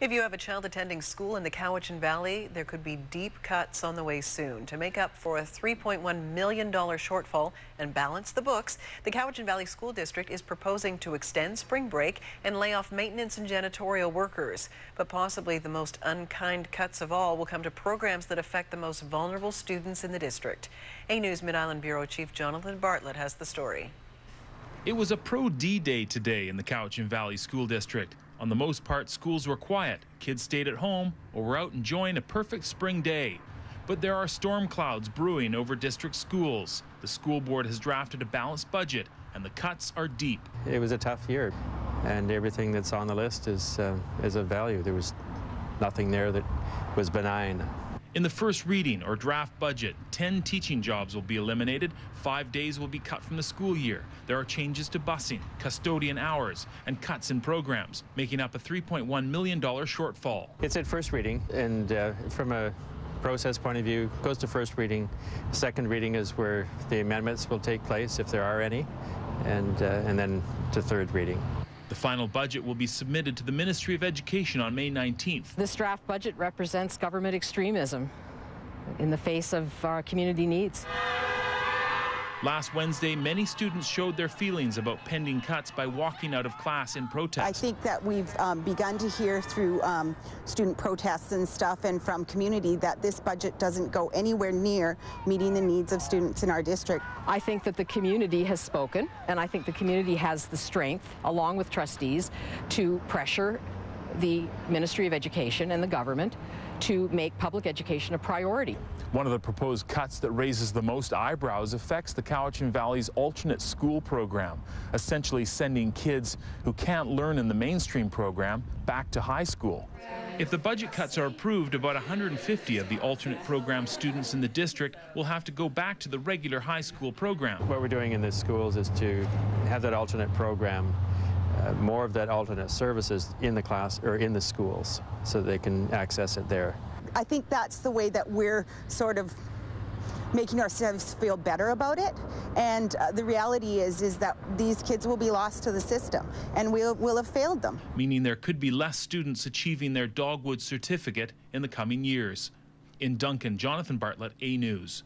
If you have a child attending school in the Cowichan Valley, there could be deep cuts on the way soon. To make up for a $3.1 million shortfall and balance the books, the Cowichan Valley School District is proposing to extend spring break and lay off maintenance and janitorial workers. But possibly the most unkind cuts of all will come to programs that affect the most vulnerable students in the district. A News Mid-Island Bureau Chief Jonathan Bartlett has the story. It was a pro-D day today in the Cowichan Valley School District. On the most part, schools were quiet. Kids stayed at home or were out enjoying a perfect spring day. But there are storm clouds brewing over district schools. The school board has drafted a balanced budget, and the cuts are deep. It was a tough year, and everything that's on the list is of value. There was nothing there that was benign. In the first reading or draft budget, 10 teaching jobs will be eliminated, 5 days will be cut from the school year. There are changes to busing, custodian hours, and cuts in programs, making up a $3.1 million shortfall. It's at first reading, and from a process point of view, goes to first reading. Second reading is where the amendments will take place, if there are any, and then to third reading. The final budget will be submitted to the Ministry of Education on May 19th. This draft budget represents government extremism in the face of our community needs. Last Wednesday, many students showed their feelings about pending cuts by walking out of class in protest. I think that we've begun to hear through student protests and stuff and from community that this budget doesn't go anywhere near meeting the needs of students in our district. I think that the community has spoken, and I think the community has the strength, along with trustees, to pressure the Ministry of Education and the government to make public education a priority. One of the proposed cuts that raises the most eyebrows affects the Cowichan Valley's alternate school program, essentially sending kids who can't learn in the mainstream program back to high school. If the budget cuts are approved, about 150 of the alternate program students in the district will have to go back to the regular high school program. What we're doing in the schools is to have that alternate program, more of that alternate services in the class or in the schools so they can access it there. I think that's the way that we're sort of making ourselves feel better about it. And the reality is that these kids will be lost to the system, and we'll have failed them. Meaning there could be less students achieving their Dogwood certificate in the coming years. In Duncan, Jonathan Bartlett, A News.